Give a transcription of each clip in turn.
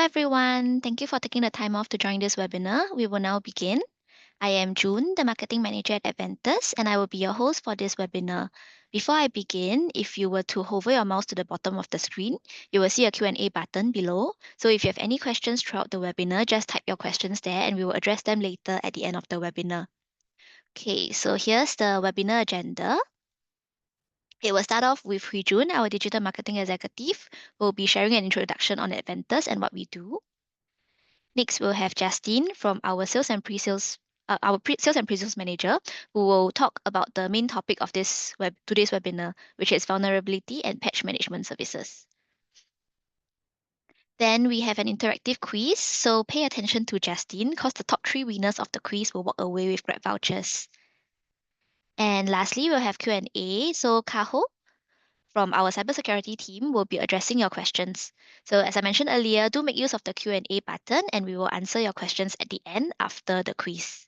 everyone. Thank you for taking the time off to join this webinar. We will now begin. I am June, the Marketing Manager at Adventus, and I will be your host for this webinar. Before I begin, if you were to hover your mouse to the bottom of the screen, you will see a Q&A button below. So if you have any questions throughout the webinar, just type your questions there and we will address them later at the end of the webinar. Okay, so here's the webinar agenda. It will start off with Hui Jun, our Digital Marketing Executive, who will be sharing an introduction on Adventus and what we do. Next, we'll have Justine from our sales and pre-sales, sales and pre-sales manager, who will talk about the main topic of today's webinar, which is vulnerability and patch management services. Then we have an interactive quiz, so pay attention to Justine, because the top 3 winners of the quiz will walk away with Grab vouchers. And lastly, we'll have Q&A. So Kaho from our cybersecurity team will be addressing your questions. So as I mentioned earlier, do make use of the Q&A button and we will answer your questions at the end after the quiz.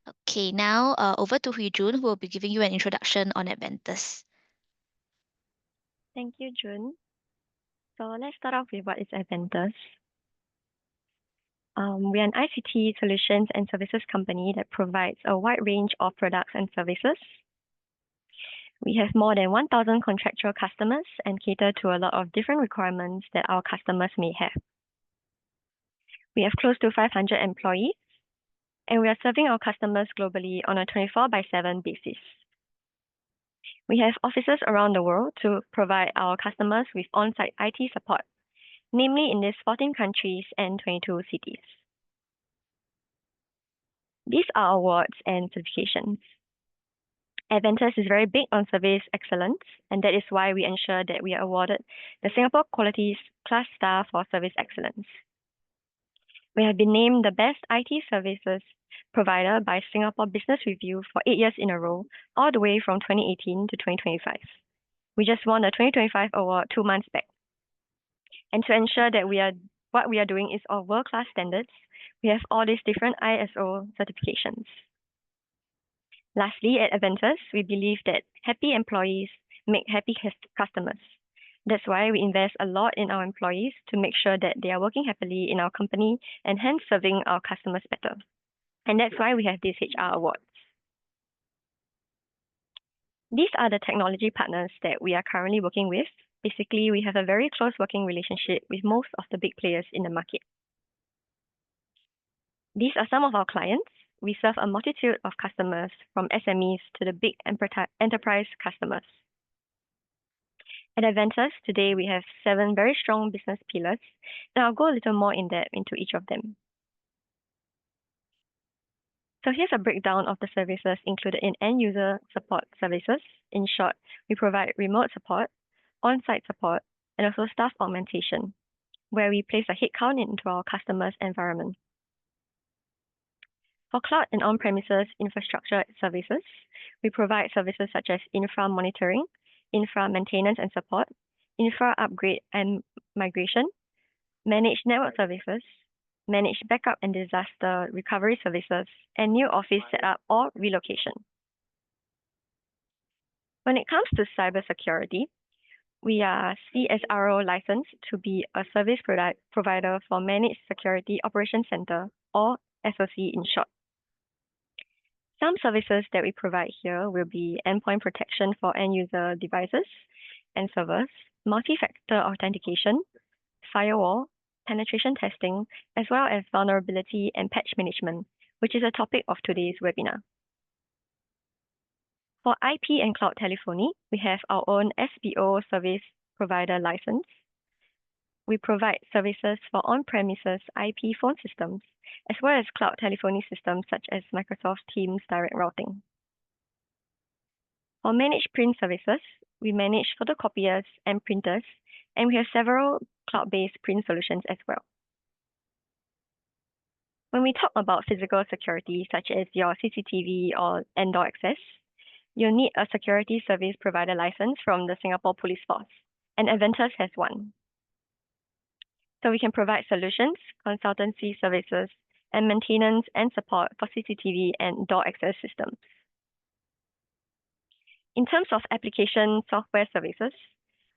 Okay, now over to Hui Jun, who will be giving you an introduction on Adventus. Thank you, June. So let's start off with what is Adventus. We are an ICT solutions and services company that provides a wide range of products and services. We have more than 1,000 contractual customers and cater to a lot of different requirements that our customers may have. We have close to 500 employees, and we are serving our customers globally on a 24/7 basis. We have offices around the world to provide our customers with on-site IT support, namely in these 14 countries and 22 cities. These are awards and certifications. Adventus is very big on service excellence, and that is why we ensure that we are awarded the Singapore Qualities Class Star for Service Excellence. We have been named the best IT services provider by Singapore Business Review for 8 years in a row, all the way from 2018 to 2025. We just won the 2025 award 2 months back. And to ensure that what we are doing is of world-class standards, we have all these different ISO certifications. Lastly, at Adventus, we believe that happy employees make happy customers. That's why we invest a lot in our employees to make sure that they are working happily in our company and hence serving our customers better. And that's why we have these HR awards. These are the technology partners that we are currently working with. Basically, we have a very close working relationship with most of the big players in the market. These are some of our clients. We serve a multitude of customers, from SMEs to the big enterprise customers. At Adventus, today we have 7 very strong business pillars, and I'll go a little more in depth into each of them. So here's a breakdown of the services included in end-user support services. In short, we provide remote support, on-site support, and also staff augmentation, where we place a headcount into our customer's environment. For cloud and on-premises infrastructure services, we provide services such as infra monitoring, infra maintenance and support, infra upgrade and migration, managed network services, managed backup and disaster recovery services, and new office setup or relocation. When it comes to cybersecurity, we are CSRO licensed to be a service provider for Managed Security Operations Center, or SOC in short. Some services that we provide here will be endpoint protection for end-user devices and servers, multi-factor authentication, firewall, penetration testing, as well as vulnerability and patch management, which is a topic of today's webinar. For IP and cloud telephony, we have our own SPO service provider license. We provide services for on-premises IP phone systems, as well as cloud telephony systems such as Microsoft Teams direct routing. For managed print services, we manage photocopiers and printers, and we have several cloud-based print solutions as well. When we talk about physical security, such as your CCTV or door access, you'll need a security service provider license from the Singapore Police Force, and Adventus has one. So we can provide solutions, consultancy services, and maintenance and support for CCTV and door access systems. In terms of application software services,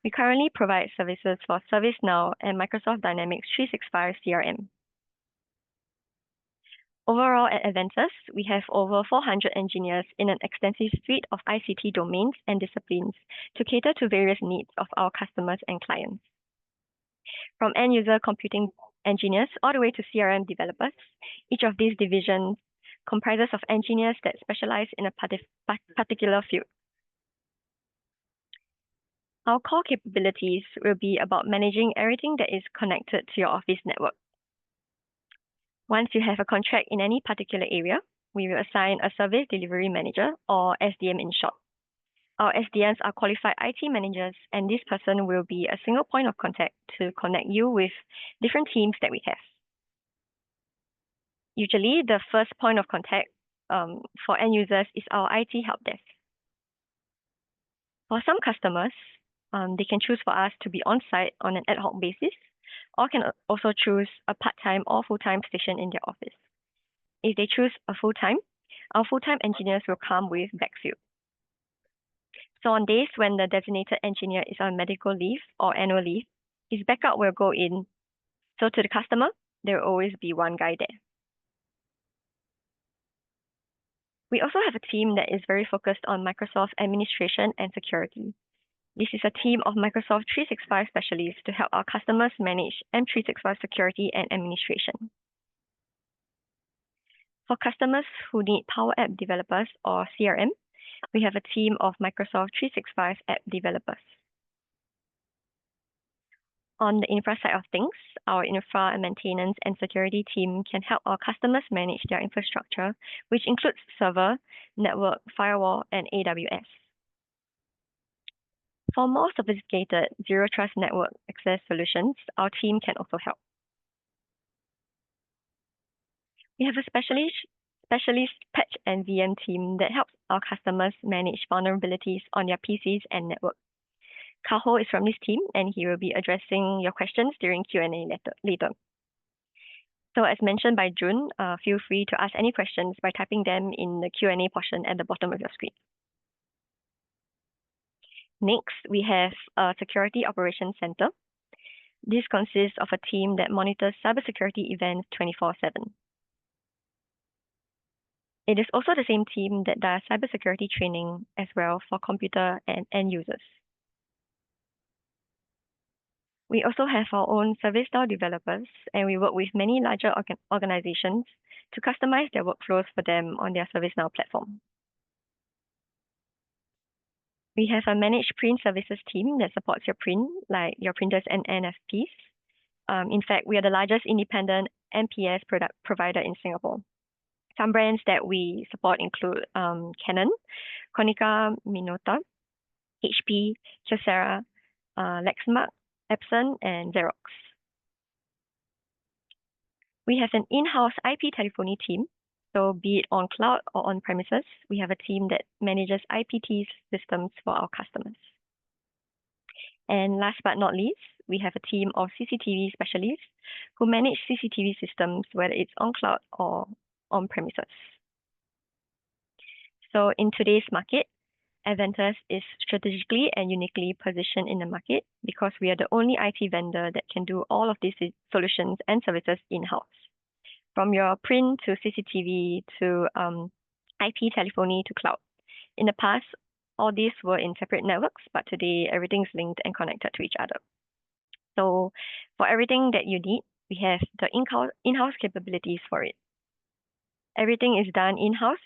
We currently provide services for ServiceNow and Microsoft Dynamics 365 CRM. Overall at Adventus, we have over 400 engineers in an extensive suite of ICT domains and disciplines to cater to various needs of our customers and clients. From end-user computing engineers all the way to CRM developers, each of these divisions comprises of engineers that specialize in a particular field. Our core capabilities will be about managing everything that is connected to your office network. Once you have a contract in any particular area, we will assign a service delivery manager, or SDM in short. Our SDMs are qualified IT managers, and this person will be a single point of contact to connect you with different teams that we have. Usually, the first point of contact for end users is our IT help desk. For some customers, they can choose for us to be on site on an ad hoc basis, or can also choose a part-time or full-time station in their office. If they choose a full-time, our full-time engineers will come with backfill. So on days when the designated engineer is on medical leave or annual leave, his backup will go in. So to the customer, there will always be one guy there. We also have a team that is very focused on Microsoft administration and security. This is a team of Microsoft 365 specialists to help our customers manage M365 security and administration. For customers who need Power App developers or CRM, we have a team of Microsoft 365 app developers. On the infra side of things, our infra and maintenance and security team can help our customers manage their infrastructure, which includes server, network, firewall, and AWS. For more sophisticated zero trust network access solutions, our team can also help. We have a specialist patch and VM team that helps our customers manage vulnerabilities on their PCs and network. Kaho is from this team, and he will be addressing your questions during Q&A later. So as mentioned by June, feel free to ask any questions by typing them in the Q&A portion at the bottom of your screen. Next, we have a Security Operations Center. This consists of a team that monitors cybersecurity events 24/7. It is also the same team that does cybersecurity training as well for computer and end users. We also have our own ServiceNow developers, and we work with many larger organizations to customize their workflows for them on their ServiceNow platform. We have a managed print services team that supports your print, like your printers and NFPs. In fact, we are the largest independent MPS product provider in Singapore. Some brands that we support include Canon, Konica Minolta, HP, Kyocera, Lexmark, Epson, and Xerox. We have an in-house IP telephony team. So be it on cloud or on premises, we have a team that manages IPT systems for our customers. And last but not least, we have a team of CCTV specialists who manage CCTV systems, whether it's on cloud or on premises. So in today's market, Adventus is strategically and uniquely positioned in the market because we are the only IT vendor that can do all of these solutions and services in-house. From your print to CCTV to IP telephony to cloud. In the past, all these were in separate networks, but today everything's linked and connected to each other. So for everything that you need, we have the in-house capabilities for it. Everything is done in-house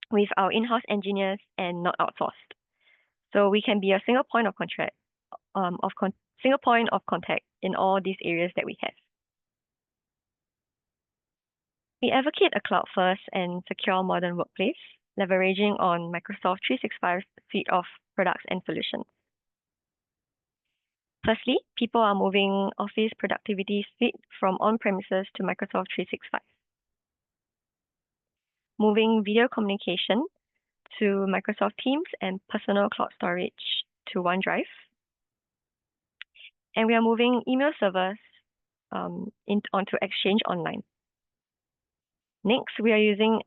with our in-house engineers and not outsourced. So we can be a single point of contact in all these areas that we have. We advocate a cloud-first and secure modern workplace, leveraging on Microsoft 365 suite of products and solutions. Firstly, people are moving office productivity suite from on-premises to Microsoft 365. Moving video communication to Microsoft Teams and personal cloud storage to OneDrive. And we are moving email servers onto Exchange Online. Next, we are using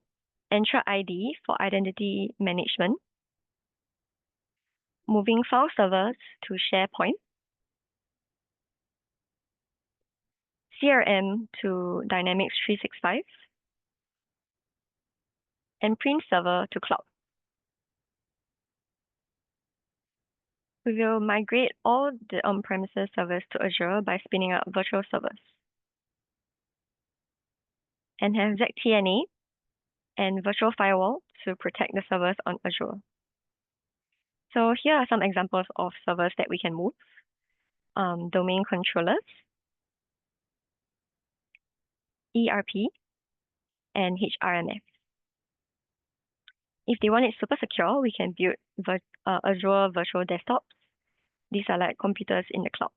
Entra ID for identity management. moving file servers to SharePoint, CRM to Dynamics 365, and print server to cloud. We will migrate all the on-premises servers to Azure by spinning up virtual servers and have ZTNA and virtual firewall to protect the servers on Azure. So here are some examples of servers that we can move. Domain controllers, ERP, and HRMS. If they want it super secure, we can build Azure virtual desktops. These are like computers in the cloud.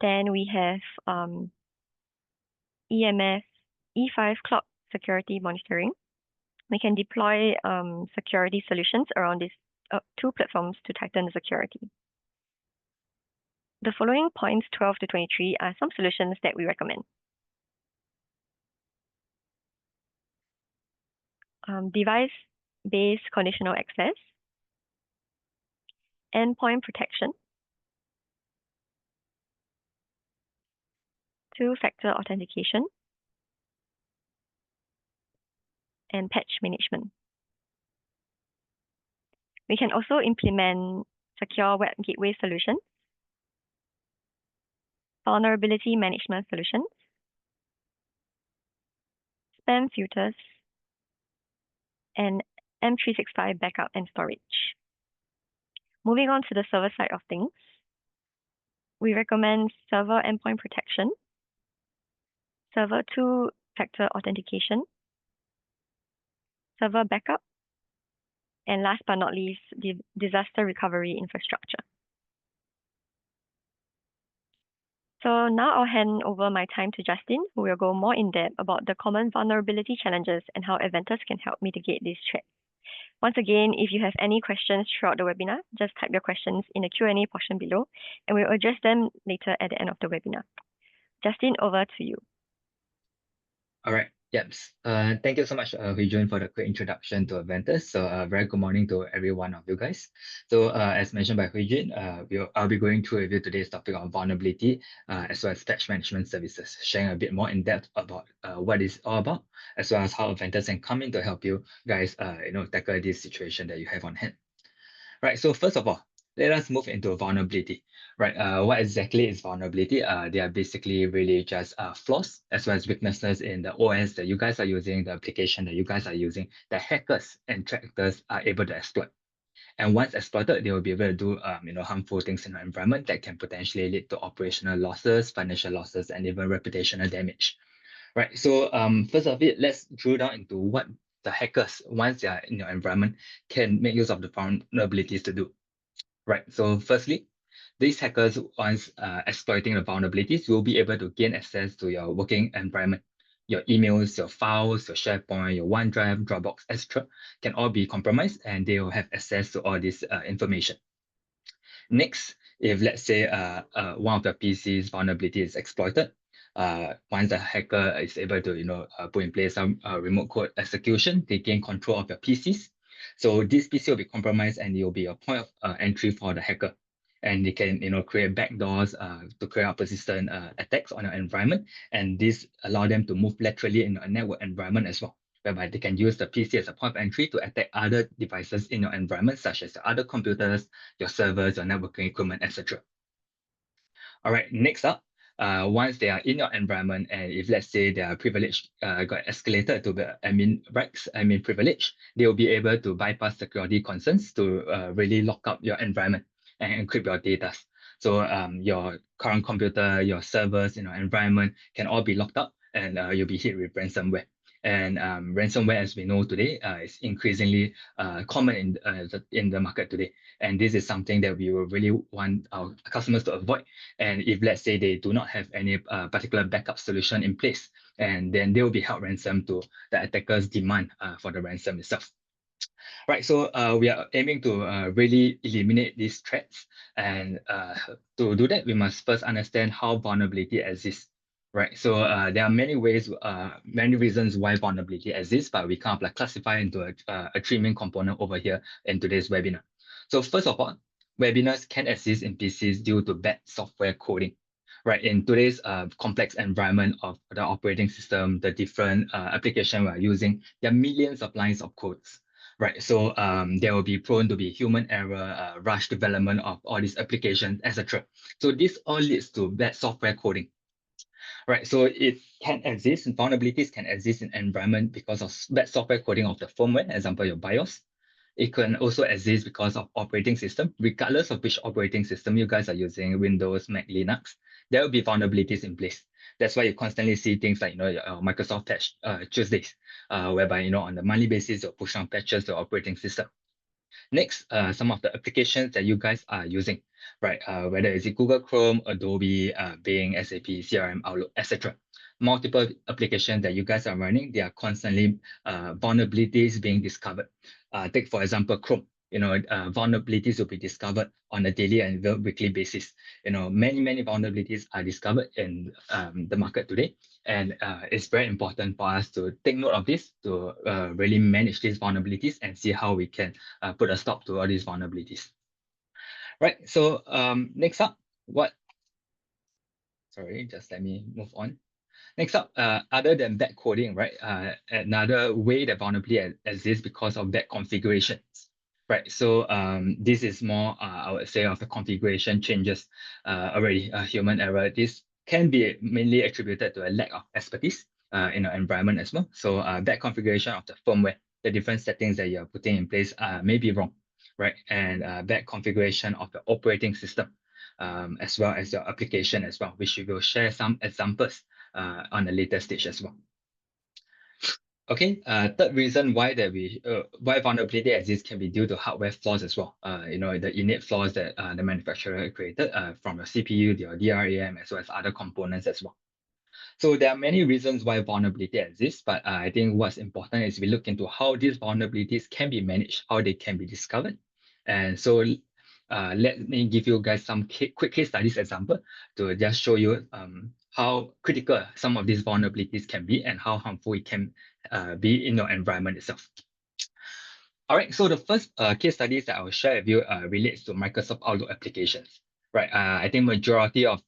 Then we have EMS, E5 cloud security monitoring. We can deploy security solutions around these two platforms to tighten the security. The following points 12 to 23 are some solutions that we recommend. Device-based conditional access, endpoint protection, two-factor authentication, and patch management. We can also implement secure web gateway solutions, vulnerability management solutions, spam filters, and M365 backup and storage. Moving on to the server side of things, we recommend server endpoint protection, server two-factor authentication, server backup, and last but not least, the disaster recovery infrastructure. So now I'll hand over my time to Justin, who will go more in depth about the common vulnerability challenges and how Adventus can help mitigate these threats. Once again, if you have any questions throughout the webinar, just type your questions in the Q&A portion below, and we'll address them later at the end of the webinar. Justin, over to you. All right. Yep. Thank you so much, Hui Jun, for the quick introduction to Adventus. So, very good morning to every one of you guys. So, as mentioned by Hui Jun, I'll be going through with you today's topic on vulnerability, as well as patch management services, sharing a bit more in depth about what it's all about, as well as how Adventus can come in to help you guys, tackle this situation that you have on hand. Right. So, first of all, let us move into vulnerability. Right. What exactly is vulnerability? They are basically really just flaws as well as weaknesses in the OS that you guys are using, the application that you guys are using, that hackers and trackers are able to exploit. And once exploited, they will be able to do harmful things in the environment that can potentially lead to operational losses, financial losses, and even reputational damage. Right. So first of it, let's drill down into what the hackers, once they are in your environment, can make use of the vulnerabilities to do. Right. So firstly, these hackers, once exploiting the vulnerabilities, will be able to gain access to your working environment. Your emails, your files, your SharePoint, your OneDrive, Dropbox, etc. can all be compromised, and they will have access to all this information. Next, if let's say one of the PC's vulnerability is exploited, once the hacker is able to put in place some remote code execution, they gain control of your PCs. So this PC will be compromised, and it will be a point of entry for the hacker. And they can create backdoors to create out persistent attacks on your environment, and this allow them to move laterally in a network environment as well, whereby they can use the PC as a point of entry to attack other devices in your environment, such as the other computers, your servers, your networking equipment, etc. All right, next up, once they are in your environment, and if let's say their privilege got escalated to the admin rights, admin privilege, they will be able to bypass security concerns to really lock up your environment and encrypt your data. So your current computer, your servers in your environment can all be locked up, and you'll be hit with ransomware. And ransomware, as we know today, is increasingly common in the market today. And this is something that we will really want our customers to avoid. And if let's say they do not have any particular backup solution in place, and then they will be held ransom to the attacker's demand for the ransom itself. Right, so we are aiming to really eliminate these threats. And to do that, we must first understand how vulnerability exists. right? So there are many ways, many reasons why vulnerability exists, but we kind of like classify into a three main component over here in today's webinar. So first of all, webinars can exist in PCs due to bad software coding, right? In today's complex environment of the operating system, the different application we're using, there are millions of lines of codes. Right, so there will be prone to be human error, rush development of all these applications, etc. So this all leads to bad software coding. Right, so it can exist, vulnerabilities can exist in environment because of bad software coding of the firmware, example, your BIOS. It can also exist because of operating system, regardless of which operating system you guys are using, Windows, Mac, Linux, there will be vulnerabilities in place. That's why you constantly see things like, Microsoft Patch Tuesdays, whereby, on the monthly basis, you'll push on patches to operating system. Next, some of the applications that you guys are using, right? Whether it's Google Chrome, Adobe, Bing, SAP, CRM, Outlook, etc. Multiple applications that you guys are running, they are constantly vulnerabilities being discovered. Take for example, Chrome. Vulnerabilities will be discovered on a daily and weekly basis. Many vulnerabilities are discovered in the market today, and it's very important for us to take note of this to really manage these vulnerabilities and see how we can put a stop to all these vulnerabilities. Right, so next up, sorry, just let me move on. Next up, other than bad coding, right, another way that vulnerability exists because of bad configurations. Right, so this is more, I would say, of the configuration changes already, human error. This can be mainly attributed to a lack of expertise in the environment as well. So bad configuration of the firmware, the different settings that you're putting in place may be wrong, right? And bad configuration of the operating system, as well as your application as well, which we will share some examples on a later stage as well. Okay, third reason why why vulnerability exists can be due to hardware flaws as well. The innate flaws that the manufacturer created from your CPU, your DRAM, as well as other components as well. So there are many reasons why vulnerability exists, but I think what's important is we look into how these vulnerabilities can be managed, how they can be discovered. And so let me give you guys some quick case studies example to just show you how critical some of these vulnerabilities can be and how harmful it can be in your environment itself. All right, so the first case studies that I will share with you relates to Microsoft Outlook applications. Right, I think majority of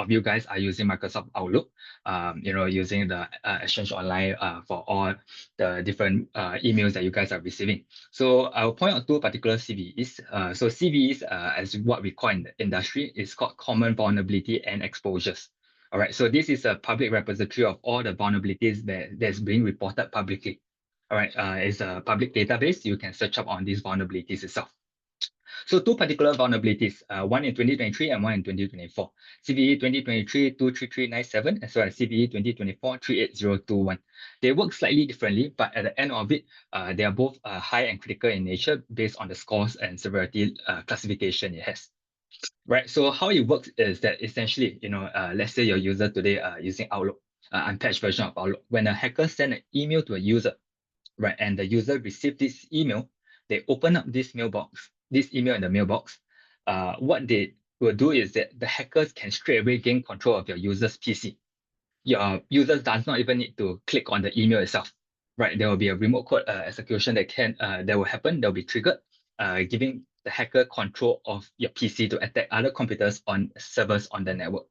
you guys are using Microsoft Outlook, using the Exchange Online for all the different emails that you guys are receiving. So I'll point out two particular CVEs. So CVEs, as what we call in the industry, is called Common Vulnerability and Exposures. All right, so this is a public repository of all the vulnerabilities that's being reported publicly. All right, it's a public database. You can search up on these vulnerabilities itself. So two particular vulnerabilities, one in 2023 and one in 2024. CVE 2023-23397 as well as CVE 2024-38021. They work slightly differently, but at the end of it, they are both high and critical in nature based on the scores and severity classification it has. Right, so how it works is that essentially, let's say your user today using Outlook, unpatched version of Outlook. When a hacker sends an email to a user, right, and the user received this email, they open up this email in the mailbox. What they will do is that the hackers can straight away gain control of your user's PC. Your user does not even need to click on the email itself, right? There will be a remote code execution that will happen, that will be triggered, giving the hacker control of your PC to attack other computers on servers on the network.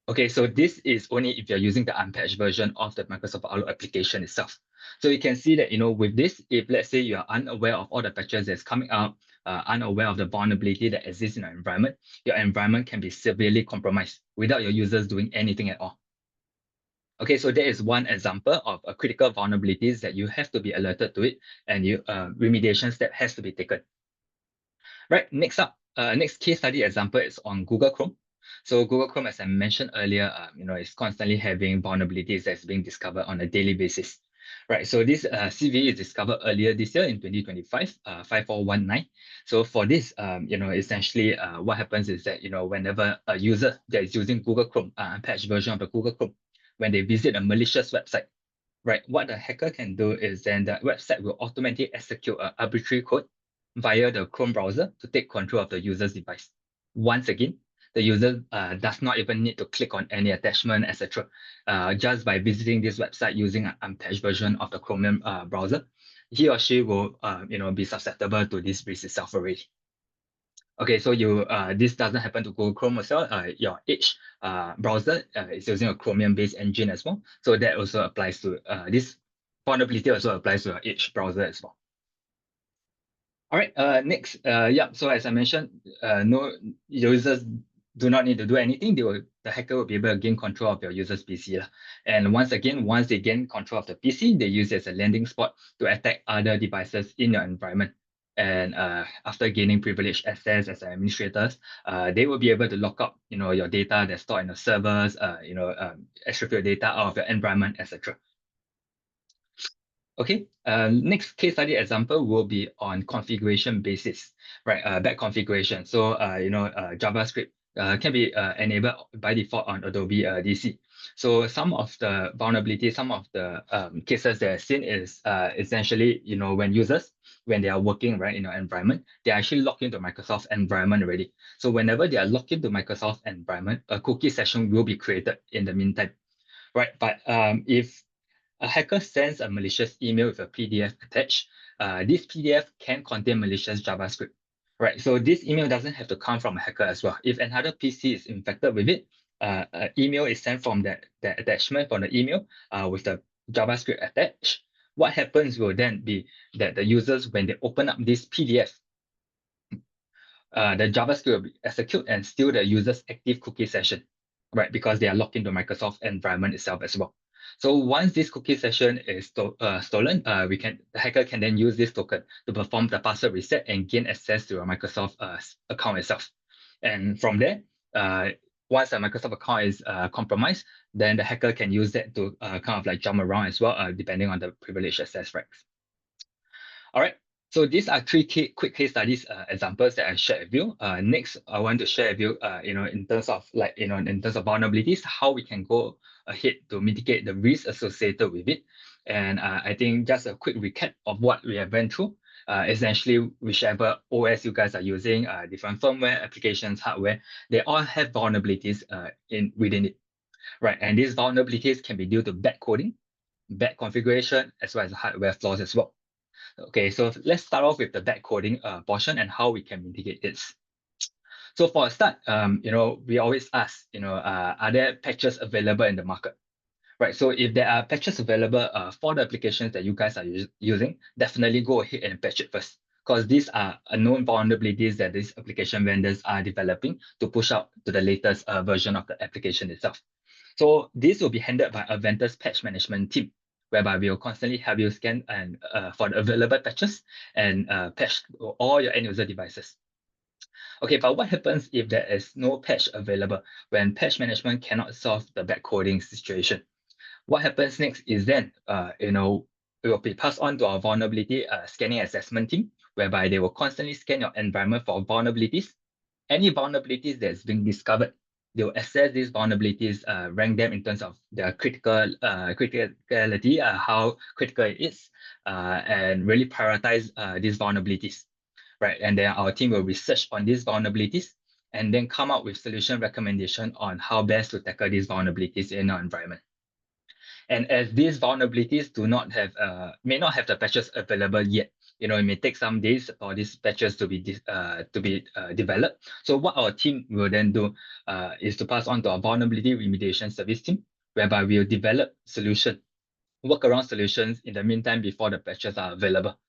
Okay, so this is only if you're using the unpatched version of the Microsoft Outlook application itself. So you can see that, with this, if let's say you are unaware of all the patches that's coming out, unaware of the vulnerability that exists in your environment can be severely compromised without your users doing anything at all. Okay, so that is one example of a critical vulnerabilities that you have to be alerted to it, and remediation step has to be taken. Right, next up, next case study example is on Google Chrome. So Google Chrome, as I mentioned earlier, is constantly having vulnerabilities that's being discovered on a daily basis. Right, so this CVE is discovered earlier this year in 2025, 5419. So for this, essentially what happens is that, whenever a user that is using Google Chrome, unpatched version of the Google Chrome, when they visit a malicious website, right, what the hacker can do is then the website will automatically execute an arbitrary code via the Chrome browser to take control of the user's device. Once again, the user does not even need to click on any attachment, etc. Just by visiting this website using an unpatched version of the Chromium browser, he or she will be susceptible to this risk itself already. Okay, so this doesn't happen to Google Chrome as well. Your Edge browser is using a Chromium-based engine as well. So that also applies to this vulnerability also applies to your Edge browser as well. All right, next, so as I mentioned, no users do not need to do anything. The hacker will be able to gain control of your user's PC. And once they gain control of the PC, they use it as a landing spot to attack other devices in your environment. And after gaining privileged access as administrators, they will be able to lock up, your data that's stored in the servers, extract your data out of your environment, etc. Okay, next case study example will be on configuration basis, right? Bad configuration. So, JavaScript can be enabled by default on Adobe DC. So some of the vulnerabilities, some of the cases that I've seen is essentially, when users, when they are working right in your environment, they are actually logged into Microsoft environment already. So whenever they are logged into Microsoft environment, a cookie session will be created in the meantime, right? But if a hacker sends a malicious email with a PDF attached, this PDF can contain malicious JavaScript, right? So this email doesn't have to come from a hacker as well. If another PC is infected with it, an email is sent from that attachment from the email with the JavaScript attached. What happens will then be that the users, when they open up this PDF, the JavaScript will be execute and steal the user's active cookie session, right? Because they are locked into Microsoft environment itself as well. So once this cookie session is stolen, the hacker can then use this token to perform the password reset and gain access to your Microsoft account itself. And from there, once a Microsoft account is compromised, then the hacker can use that to kind of like jump around as well, depending on the privilege access rights. All right. So these are three quick case studies examples that I shared with you. Next, I want to share with you, in terms of vulnerabilities, how we can go ahead to mitigate the risk associated with it. And I think just a quick recap of what we have went through. Essentially, whichever OS you guys are using, different firmware, applications, hardware, they all have vulnerabilities within it, right? And these vulnerabilities can be due to bad coding, bad configuration, as well as hardware flaws as well. Okay, so let's start off with the bad coding portion and how we can mitigate this. So for a start, we always ask, are there patches available in the market? Right, so if there are patches available for the applications that you guys are using, definitely go ahead and patch it first, because these are known vulnerabilities that these application vendors are developing to push out to the latest version of the application itself. So this will be handled by Adventus patch management team, whereby we will constantly have you scan and for the available patches and patch all your end user devices. Okay, but what happens if there is no patch available when patch management cannot solve the bad coding situation? What happens next is then, it will be passed on to our vulnerability scanning assessment team, whereby they will constantly scan your environment for vulnerabilities. Any vulnerabilities that's been discovered, they will assess these vulnerabilities, rank them in terms of their criticality, how critical it is, and really prioritize these vulnerabilities, right? And then our team will research on these vulnerabilities and then come up with solution recommendation on how best to tackle these vulnerabilities in our environment. And as these vulnerabilities may not have the patches available yet, it may take some days for these patches to be developed. So what our team will then do is to pass on to our vulnerability remediation service team, whereby we'll develop workaround solutions in the meantime before the patches are available.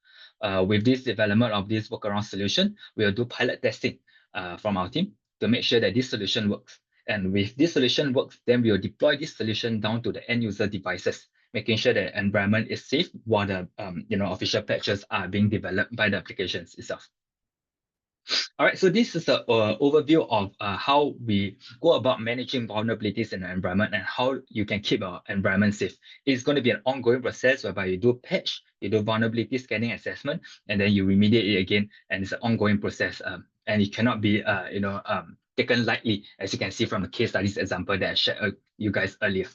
With this development of this workaround solution, we'll do pilot testing from our team to make sure that this solution works. And if this solution works, then we'll deploy this solution down to the end user devices, making sure that the environment is safe while the official patches are being developed by the applications itself. All right, so this is the overview of how we go about managing vulnerabilities in the environment and how you can keep our environment safe. It's going to be an ongoing process whereby you do patch, you do vulnerability scanning assessment, and then you remediate it again, and it's an ongoing process. And it cannot be, taken lightly, as you can see from the case studies example that I shared you guys earlier.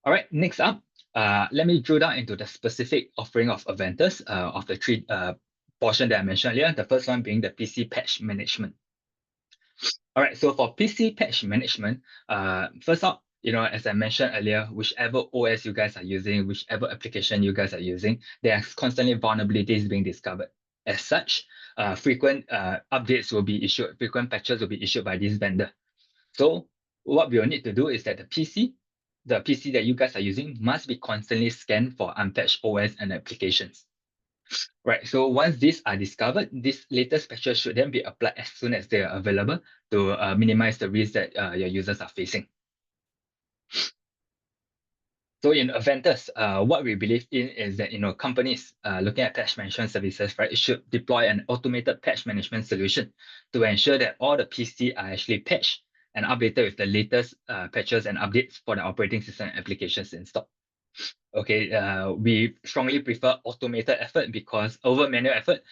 All right, next up, let me drill down into the specific offering of Adventus of the three portion that I mentioned earlier, the first one being the PC patch management. All right, so for PC patch management, first up, as I mentioned earlier, whichever OS you guys are using, whichever application you guys are using, there are constantly vulnerabilities being discovered. As such, frequent updates will be issued, frequent patches will be issued by this vendor. So what we will need to do is that the PC that you guys are using must be constantly scanned for unpatched OS and applications. Right, so once these are discovered, these latest patches should then be applied as soon as they are available to minimize the risk that your users are facing. So in Adventus, what we believe in is that companies looking at patch management services, right, should deploy an automated patch management solution to ensure that all the PC are actually patched and updated with the latest patches and updates for the operating system and applications installed. Okay, we strongly prefer automated effort because over manual effort,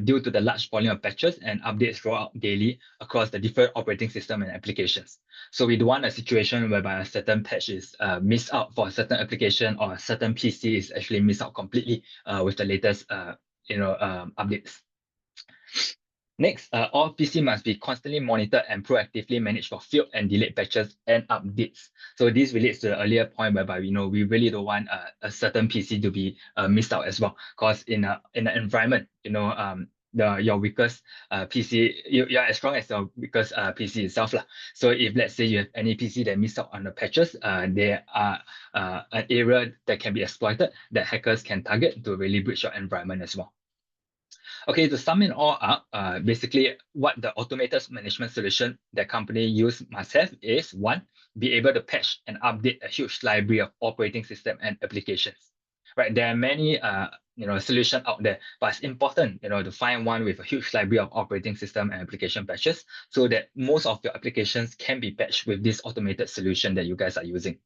due to the large volume of patches and updates roll out daily across the different operating system and applications. So we don't want a situation whereby a certain patch is missed out for a certain application or a certain PC is actually missed out completely with the latest updates. Next, all PC must be constantly monitored and proactively managed for failed and delayed patches and updates. So this relates to the earlier point whereby we really don't want a certain PC to be missed out as well. Because in an environment, your weakest PC, you're as strong as your weakest PC itself lah. So if let's say you have any PC that missed out on the patches, there are an area that can be exploited that hackers can target to really breach your environment as well. Okay, to sum it all up, basically what the automated management solution that company use must have is one, be able to patch and update a huge library of operating system and applications. Right, there are many solutions out there, but it's important to find one with a huge library of operating system and application patches so that most of your applications can be patched with this automated solution that you guys are using.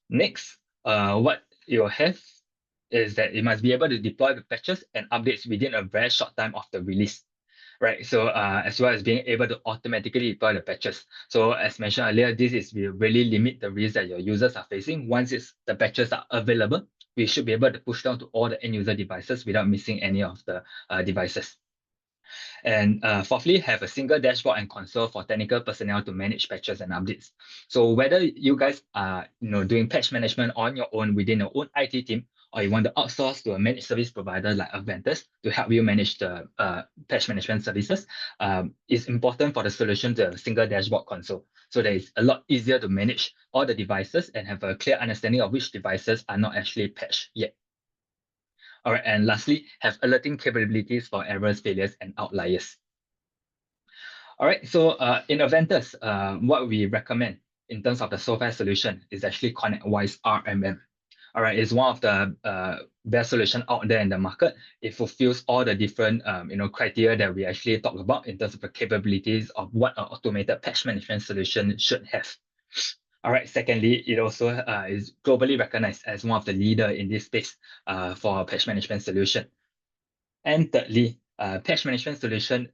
Next, what you'll have is that it must be able to deploy the patches and updates within a very short time of the release, right? So as well as being able to automatically deploy the patches. So as mentioned earlier, this will really limit the risk that your users are facing. Once the patches are available, we should be able to push down to all the end user devices without missing any of the devices. And fourthly, have a single dashboard and console for technical personnel to manage patches and updates. So whether you guys are doing patch management on your own within your own IT team, or you want to outsource to a managed service provider like Adventus to help you manage the patch management services, it's important for the solution to have a single dashboard console. So that it's a lot easier to manage all the devices and have a clear understanding of which devices are not actually patched yet. All right, and lastly, have alerting capabilities for errors, failures, and outliers. All right, so in Adventus, what we recommend in terms of the software solution is actually ConnectWise RMM. All right, it's one of the best solution out there in the market. It fulfills all the different criteria that we actually talk about in terms of the capabilities of what an automated patch management solution should have. All right, secondly, it also is globally recognized as one of the leader in this space for patch management solution. And thirdly, patch management solution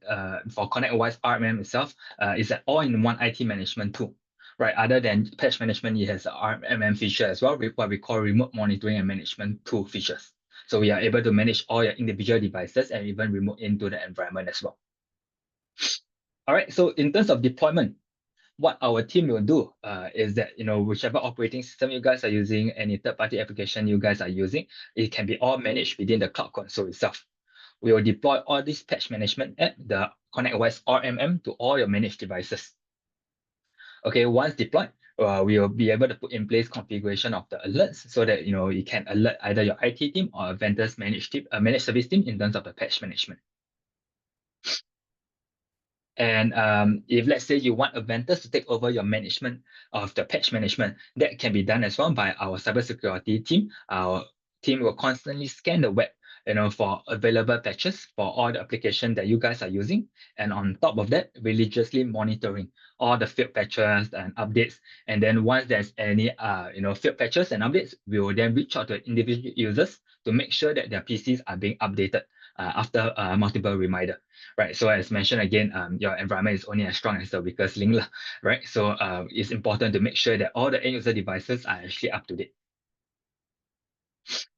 for ConnectWise RMM itself is an all-in-one IT management tool. Right, other than patch management, it has an RMM feature as well, with what we call remote monitoring and management tool features. So we are able to manage all your individual devices and even remote into the environment as well. All right, so in terms of deployment, what our team will do is that whichever operating system you guys are using, any third-party application you guys are using, it can be all managed within the cloud console itself. We will deploy all these patch management app, the ConnectWise RMM, to all your managed devices. Okay, once deployed, we will be able to put in place configuration of the alerts so that you can alert either your IT team or a vendor's managed service team in terms of the patch management. And if let's say you want Adventus to take over your management of the patch management, that can be done as well by our cybersecurity team. Our team will constantly scan the web, for available patches for all the applications that you guys are using. And on top of that, religiously monitoring all the failed patches and updates. And then once there's any failed patches and updates, we will then reach out to individual users to make sure that their PCs are being updated after multiple reminder. Right, so as mentioned again, your environment is only as strong as the weakest link, right? So it's important to make sure that all the end user devices are actually up to date.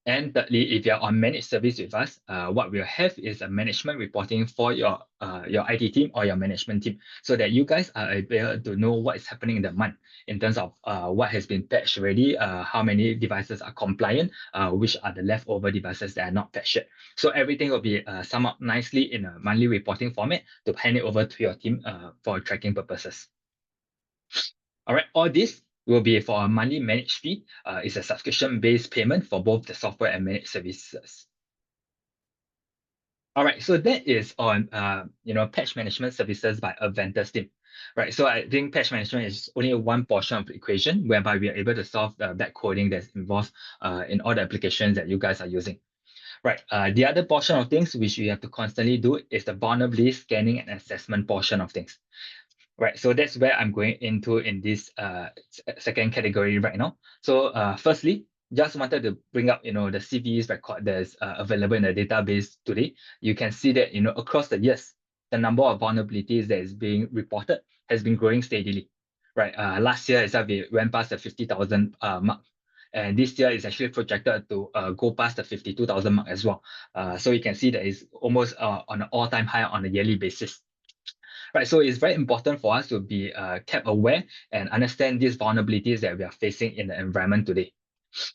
And thirdly, if you're on managed service with us, what we'll have is a management reporting for your IT team or your management team, so that you guys are able to know what is happening in the month in terms of what has been patched already, how many devices are compliant, which are the leftover devices that are not patched yet. So everything will be summed up nicely in a monthly reporting format to hand it over to your team for tracking purposes. All right, all this will be for a monthly managed fee. It's a subscription-based payment for both the software and managed services. All right, so that is on patch management services by Adventus team. Right, so I think patch management is only one portion of the equation whereby we are able to solve the backcoding that's involved in all the applications that you guys are using. Right, the other portion of things which we have to constantly do is the vulnerability scanning and assessment portion of things. Right, so that's where I'm going into in this second category right now. So firstly, just wanted to bring up, the CVEs record that's available in the database today. You can see that, across the years, the number of vulnerabilities that is being reported has been growing steadily. Right, last year itself, we went past the 50,000 mark. And this year is actually projected to go past the 52,000 mark as well. So you can see that it's almost on an all-time high on a yearly basis. Right, so it's very important for us to be kept aware and understand these vulnerabilities that we are facing in the environment today.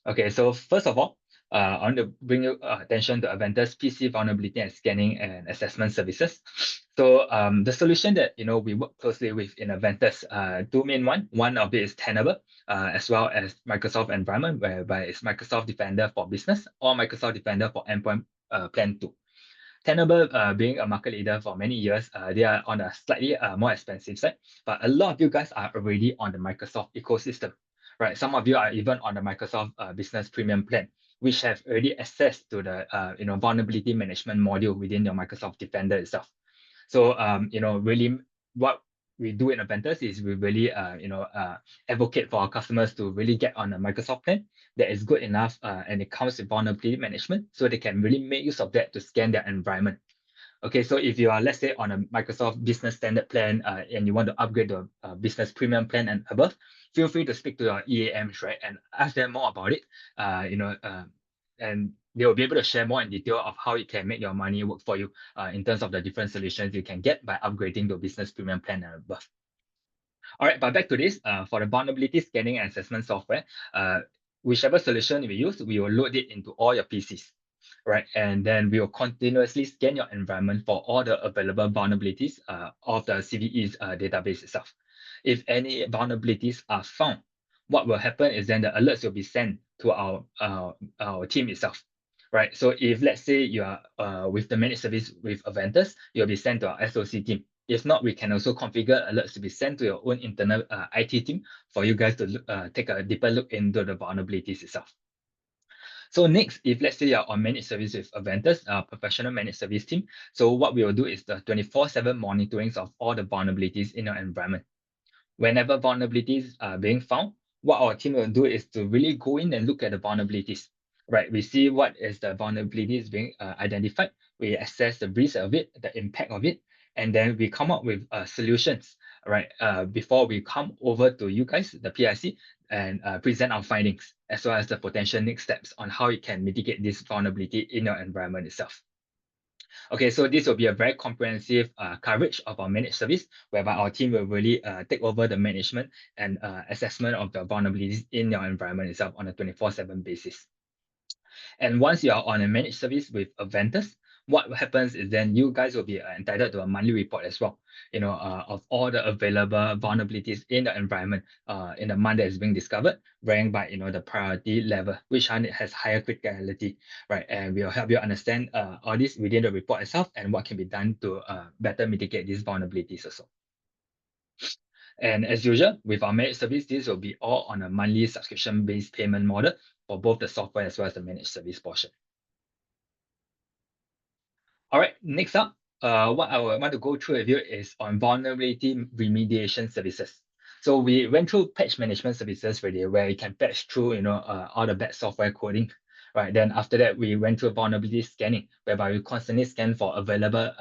Okay, so first of all, I want to bring your attention to Adventus PC vulnerability and scanning and assessment services. So the solution that we work closely with in Adventus, two main one of it is Tenable, as well as Microsoft environment, whereby it's Microsoft Defender for Business or Microsoft Defender for Endpoint Plan 2. Tenable, being a market leader for many years, they are on a slightly more expensive side, but a lot of you guys are already on the Microsoft ecosystem, right? Some of you are even on the Microsoft Business Premium plan, which have already access to the vulnerability management module within your Microsoft Defender itself. So really what we do in Adventus is we really advocate for our customers to really get on a Microsoft plan that is good enough and it comes with vulnerability management, so they can really make use of that to scan their environment. Okay, so if you are, let's say, on a Microsoft Business Standard plan and you want to upgrade to a Business Premium plan and above, feel free to speak to your EAMs, right, and ask them more about it. And they will be able to share more in detail of how it can make your money work for you in terms of the different solutions you can get by upgrading to Business Premium plan and above. All right, but back to this, for the vulnerability scanning and assessment software, whichever solution we use, we will load it into all your PCs, right? And then we will continuously scan your environment for all the available vulnerabilities of the CVEs database itself. If any vulnerabilities are found, what will happen is then the alerts will be sent to our team itself, right? So if let's say you are with the managed service with Adventus, you'll be sent to our SOC team. If not, we can also configure alerts to be sent to your own internal IT team for you guys to take a deeper look into the vulnerabilities itself. So next, if let's say you're on managed service with Adventus, professional managed service team, so what we will do is the 24/7 monitorings of all the vulnerabilities in your environment. Whenever vulnerabilities are being found, what our team will do is to really go in and look at the vulnerabilities, right? We see what is the vulnerabilities being identified. We assess the risk of it, the impact of it, and then we come up with solutions, right? Before we come over to you guys, the PIC, and present our findings, as well as the potential next steps on how you can mitigate this vulnerability in your environment itself. Okay, so this will be a very comprehensive coverage of our managed service, whereby our team will really take over the management and assessment of the vulnerabilities in your environment itself on a 24/7 basis. And once you are on a managed service with Adventus, what happens is then you guys will be entitled to a monthly report as well, of all the available vulnerabilities in the environment in the month that is being discovered, ranked by, the priority level, which one has higher criticality, right? And we'll help you understand all this within the report itself and what can be done to better mitigate these vulnerabilities also. And as usual, with our managed service, this will be all on a monthly subscription-based payment model for both the software as well as the managed service portion. All right, next up, what I want to go through with you is on vulnerability remediation services. So we went through patch management services already, where you can patch through, all the bad software coding, right? Then after that, we went through vulnerability scanning, whereby we constantly scan for available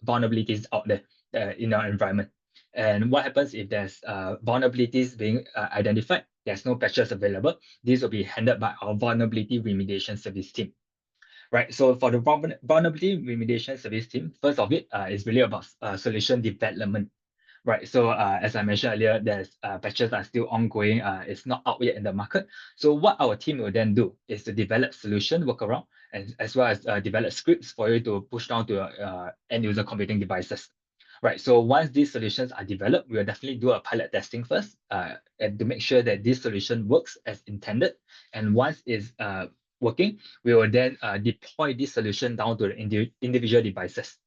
vulnerabilities out there in our environment. And what happens if there's vulnerabilities being identified? there's no patches available, this will be handled by our vulnerability remediation service team. Right, so for the vulnerability remediation service team, first of it is really about solution development. Right, so as I mentioned earlier, there's patches are still ongoing. It's not out yet in the market. So what our team will then do is to develop solution workaround, and as well as develop scripts for you to push down to end user computing devices. Right, so once these solutions are developed, we'll definitely do a pilot testing first, and to make sure that this solution works as intended. And once it's working, we will then deploy this solution down to the individual devices.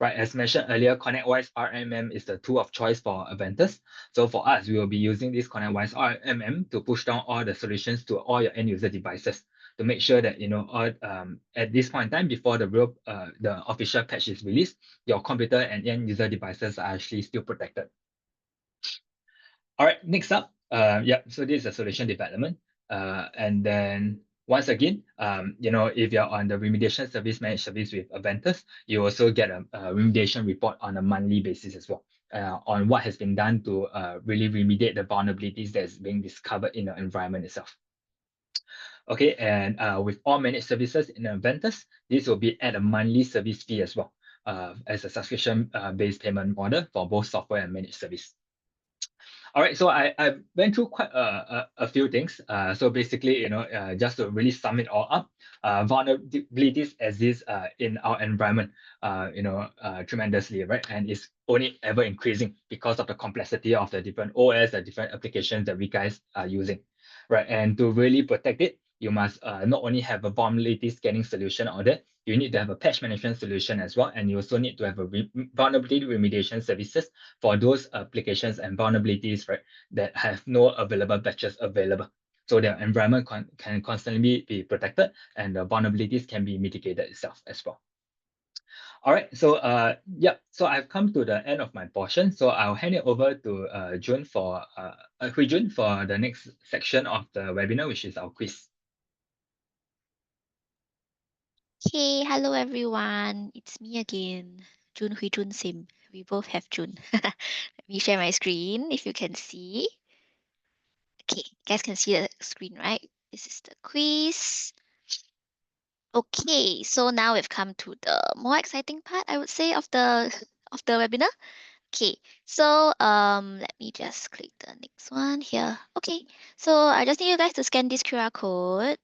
Right, as mentioned earlier, ConnectWise RMM is the tool of choice for Adventus. So for us, we will be using this ConnectWise RMM to push down all the solutions to all your end user devices to make sure that all, at this point in time, before the official patch is released, your computer and end user devices are actually still protected. All right, next up, so this is a solution development. And then once again, if you're on the remediation service managed service with Adventus, you also get a remediation report on a monthly basis as well, on what has been done to really remediate the vulnerabilities that's being discovered in the environment itself. Okay, and with all managed services in Adventus, this will be at a monthly service fee as well, as a subscription based payment model for both software and managed service. All right, so I went through quite a few things. So basically, just to really sum it all up, vulnerabilities exist in our environment, tremendously, right? And it's only ever increasing because of the complexity of the different OS, the different applications that we guys are using, right? And to really protect it, you must not only have a vulnerability scanning solution out there, you need to have a patch management solution as well, and you also need to have a vulnerability remediation services for those applications and vulnerabilities, right, that have no available patches available. So their environment can constantly be protected, and the vulnerabilities can be mitigated itself as well. All right, so so I've come to the end of my portion. So I'll hand it over to June for Hui Jun for the next section of the webinar, which is our quiz. Okay, hello everyone. It's me again, Jun Hui Jun Sim. We both have Jun. Let me share my screen if you can see. Okay, you guys can see the screen, right? This is the quiz. Okay, so now we've come to the more exciting part, I would say, of the webinar. Okay, so let me just click the next one here. Okay, so I just need you guys to scan this QR code.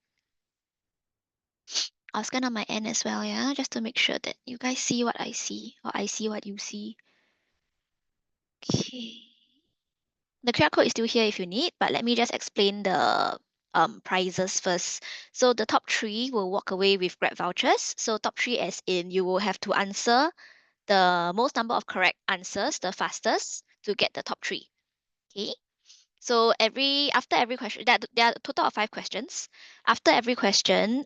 I'll scan on my end as well, yeah, just to make sure that you guys see what I see, or I see what you see. Okay. The QR code is still here if you need, but let me just explain the prizes first. So the top three will walk away with Grab vouchers. So top three as in you will have to answer the most number of correct answers, the fastest, to get the top three. Okay. So after every question, there are a total of 5 questions. After every question,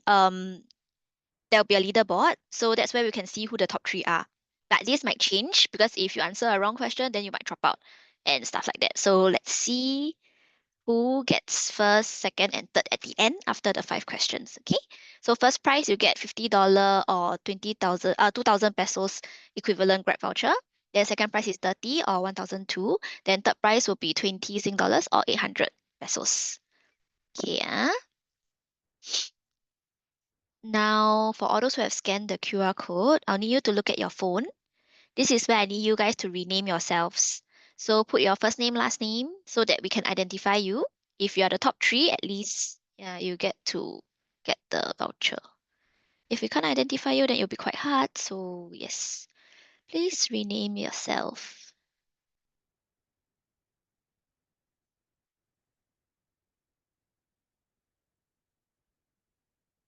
there'll be a leaderboard. So that's where we can see who the top three are. But this might change because if you answer a wrong question, then you might drop out and stuff like that. So let's see who gets first, second, and third at the end after the 5 questions. Okay. So first prize, you get $50 or 2,000 pesos equivalent Grab voucher. Then second prize is 30 or 1,002. Then third prize will be 20 Sing dollars or 800 pesos. Okay. Now, for all those who have scanned the QR code, I'll need you to look at your phone. This is where I need you guys to rename yourselves. So put your first name, last name, so that we can identify you. If you are the top three, at least, yeah, you get to get the voucher. If we can't identify you, then it'll be quite hard. So yes, please rename yourself.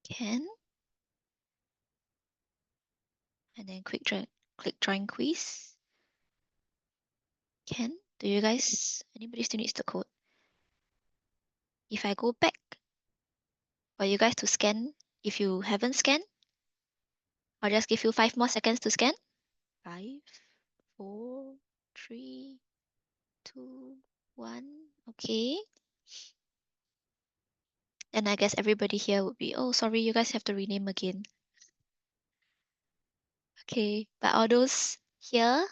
Can. And then click join quiz. Can. Do you guys, anybody still needs the code? If I go back for you guys to scan, if you haven't scanned, I'll just give you 5 more seconds to scan. 5, 4, 3, 2, 1. Okay. And I guess everybody here would be, oh, sorry, you guys have to rename again. Okay, but all those here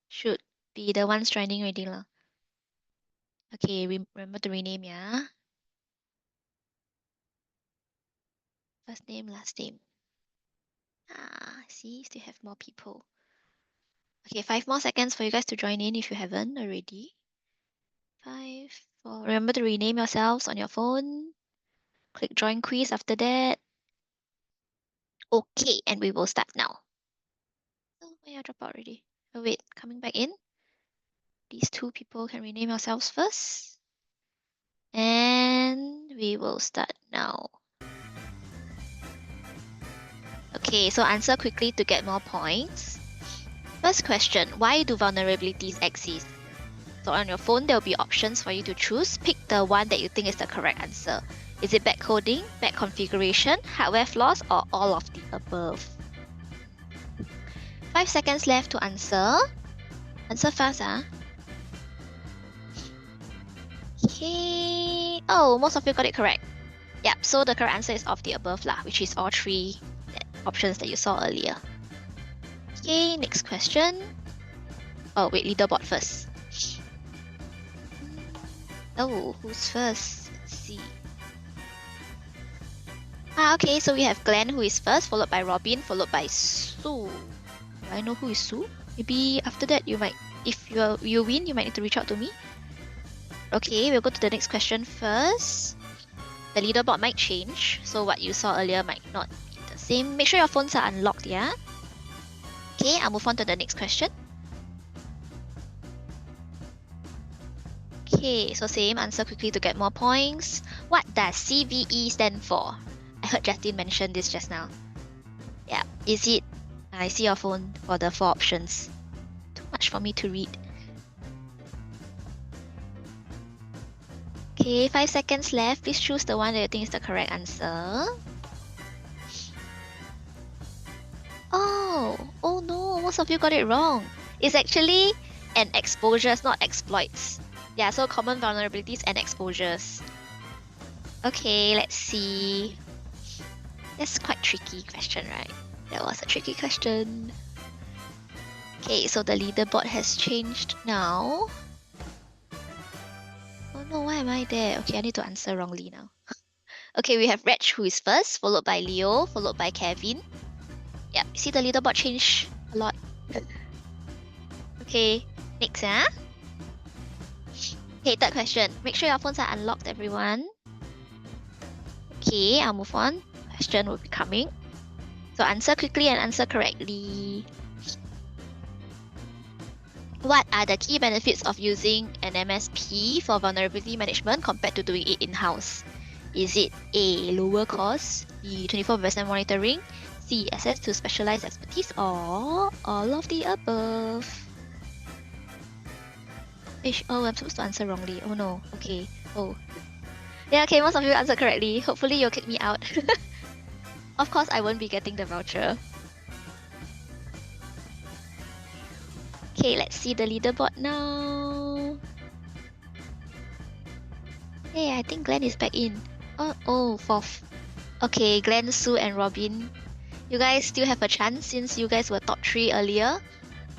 should be the ones joining already lah. Okay, remember to rename, yeah? First name, last name. See, still have more people. Okay, 5 more seconds for you guys to join in if you haven't already. 5, 4. Remember to rename yourselves on your phone. Click join quiz after that. Okay, and we will start now. Oh, I dropped out already. Oh wait, coming back in. These 2 people can rename yourselves first. And we will start now. Okay, so answer quickly to get more points. First question, why do vulnerabilities exist? So on your phone, there will be options for you to choose. Pick the one that you think is the correct answer. Is it bad coding, bad configuration, hardware flaws, or all of the above? 5 seconds left to answer. Answer fast, Okay. Oh, most of you got it correct. Yep, so the correct answer is of the above lah, which is all 3 options that you saw earlier. Okay, next question. Oh, wait, leaderboard first. Oh, who's first? Let's see. Okay, so we have Glenn who is first, followed by Robin, followed by Sue. Do I know who is Sue? Maybe after that you might, if you win, you might need to reach out to me. Okay, we'll go to the next question first. The leaderboard might change, so what you saw earlier might not be the same. Make sure your phones are unlocked, yeah? Okay, I'll move on to the next question. Okay, so same answer quickly to get more points. What does CVE stand for? I heard Justin mention this just now. Yeah, is it? I see your phone for the 4 options. Too much for me to read. Okay, 5 seconds left. Please choose the one that you think is the correct answer. Oh no, most of you got it wrong. It's actually an exposures, not exploits. Yeah, so common vulnerabilities and exposures. Okay, let's see. That's quite tricky question, right? That was a tricky question. Okay, so the leaderboard has changed now. Oh no, why am I there? Okay, I need to answer wrongly now. Okay, we have Reg who is first, followed by Leo, followed by Kevin. Yep, see the leaderboard change a lot. Okay, next, Okay, third question. Make sure your phones are unlocked, everyone. Okay, I'll move on. Question will be coming. So answer quickly and answer correctly. What are the key benefits of using an MSP for vulnerability management compared to doing it in-house? Is it A, lower cost, B, 24/7 monitoring, C, access to specialized expertise, or all of the above? Oh, I'm supposed to answer wrongly. Oh no, okay. Oh. Yeah, okay, most of you answered correctly. Hopefully you'll kick me out. Of course, I won't be getting the voucher. Okay, let's see the leaderboard now. Hey, I think Glenn is back in. Oh, fourth. Okay, Glenn, Sue, and Robin. You guys still have a chance since you guys were top 3 earlier.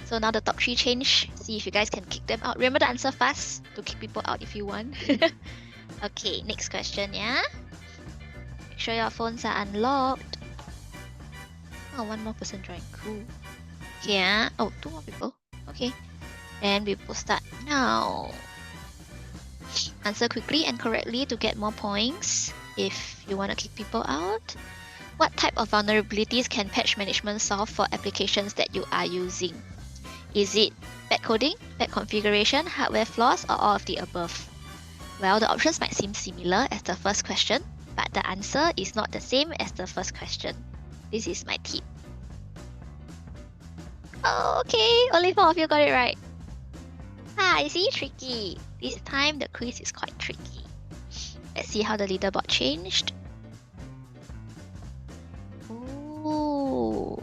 So now the top 3 change. See if you guys can kick them out. Remember to answer fast to kick people out if you want. Okay, next question, yeah? Make sure your phones are unlocked. Oh, 1 more person joined. Cool. Okay, yeah. Oh, 2 more people. Okay. And we will start now. Answer quickly and correctly to get more points if you want to kick people out. What type of vulnerabilities can patch management solve for applications that you are using? Is it bad coding, bad configuration, hardware flaws, or all of the above? Well, the options might seem similar as the first question, but the answer is not the same as the first question. This is my tip. Oh, okay, only 4 of you got it right. You see, tricky. This time the quiz is quite tricky. Let's see how the leaderboard changed. Ooh.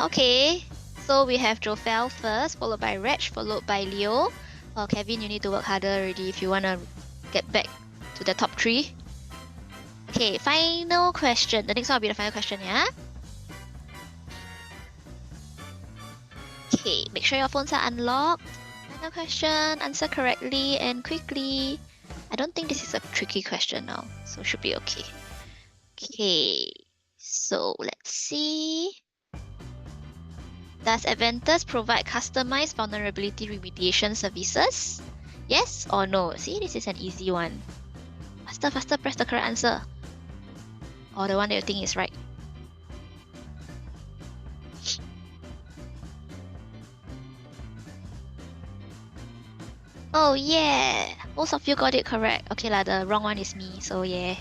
Okay. So we have Jofel first, followed by Reg, followed by Leo. Oh, Kevin, you need to work harder already if you want to get back to the top 3. Okay, final question. The next one will be the final question, yeah? Okay, make sure your phones are unlocked. Final question, answer correctly and quickly. I don't think this is a tricky question now, so should be okay. Okay, so let's see. Does Adventus provide customized vulnerability remediation services? Yes or no? See, this is an easy one. Faster, faster, press the correct answer. Or the one that you think is right. Oh yeah, most of you got it correct. Okay lah, the wrong one is me, so yeah.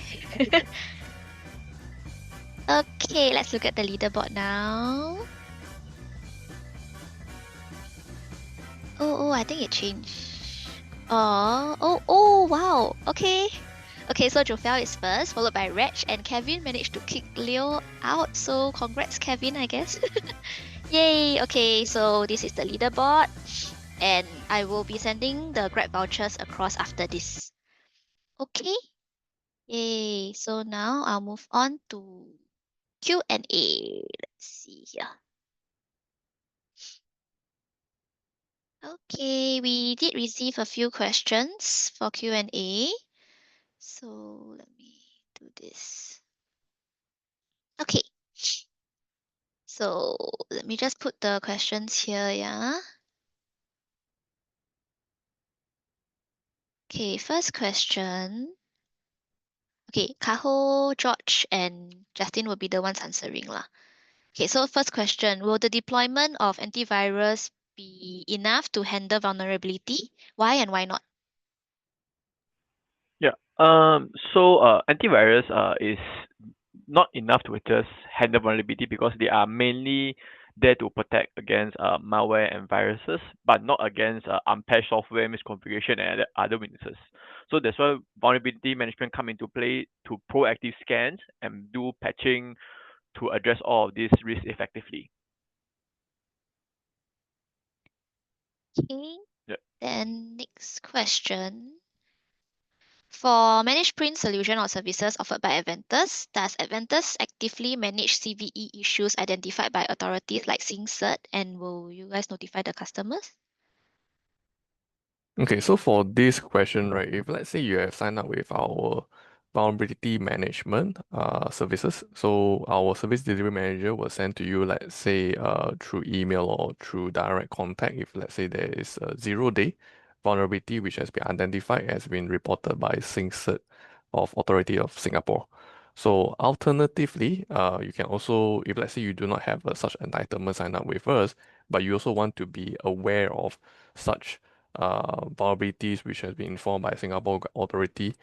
Okay, let's look at the leaderboard now. Oh, I think it changed. Oh, wow. Okay. Okay, so Jofel is first, followed by Reg, and Kevin managed to kick Leo out. So congrats, Kevin, I guess. Yay. Okay, so this is the leaderboard, and I will be sending the Grab vouchers across after this. Okay. Yay. So now I'll move on to Q&A. Let's see here. Okay, we did receive a few questions for Q&A. So let me do this. Okay. So let me just put the questions here, yeah. Okay, first question. Okay, Kaho, George, and Justin will be the ones answering lah. Okay, so first question, will the deployment of antivirus be enough to handle vulnerability? Why and why not? Yeah. Antivirus is not enough to just handle vulnerability because they are mainly there to protect against malware and viruses, but not against unpatched software misconfiguration and other weaknesses. So that's why vulnerability management come into play to proactive scans and do patching to address all of these risks effectively. Okay. Yeah. Then next question. For managed print solution or services offered by Adventus, does Adventus actively manage CVE issues identified by authorities like SingCert, and will you guys notify the customers? Okay, so for this question, right, if let's say you have signed up with our vulnerability management services, so our service delivery manager will send to you, let's say, through email or through direct contact, if let's say there is a 0-day vulnerability which has been identified, has been reported by SingCert of Authority of Singapore. So alternatively, you can also, if let's say you do not have such entitlement signed up with us, but you also want to be aware of such vulnerabilities which has been informed by Singapore authority,